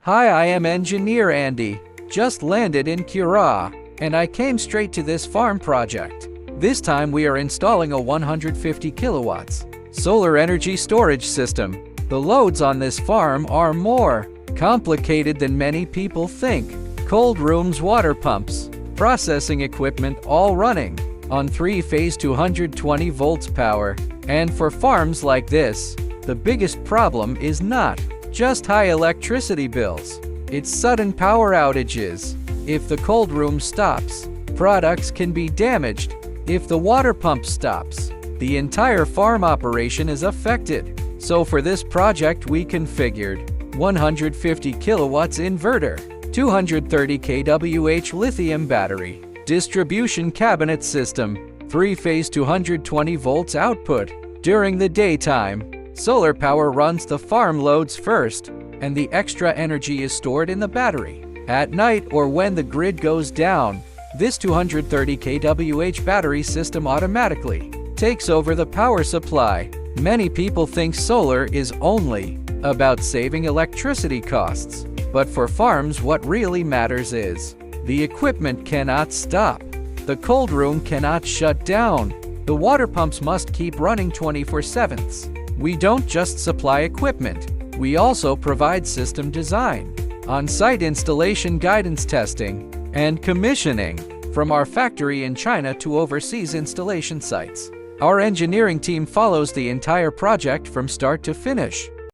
Hi, I am engineer Andy. Just landed in Curaçao, and I came straight to this farm project. This time we are installing a 150 kilowatts solar energy storage system. The loads on this farm are more complicated than many people think. Cold rooms, water pumps, processing equipment all running on 3-phase 220 volts power. And for farms like this, the biggest problem is not just high electricity bills, it's sudden power outages. If the cold room stops, products can be damaged. If the water pump stops, the entire farm operation is affected. So for this project we configured 150 kilowatts inverter, 230 kWh lithium battery, distribution cabinet system, 3-phase 220 volts output. During the daytime, solar power runs the farm loads first, and the extra energy is stored in the battery. At night or when the grid goes down, this 230 kWh battery system automatically takes over the power supply. Many people think solar is only about saving electricity costs, but for farms what really matters is the equipment cannot stop. The cold room cannot shut down. The water pumps must keep running 24/7. We don't just supply equipment, we also provide system design, on-site installation guidance testing, and commissioning from our factory in China to overseas installation sites. Our engineering team follows the entire project from start to finish.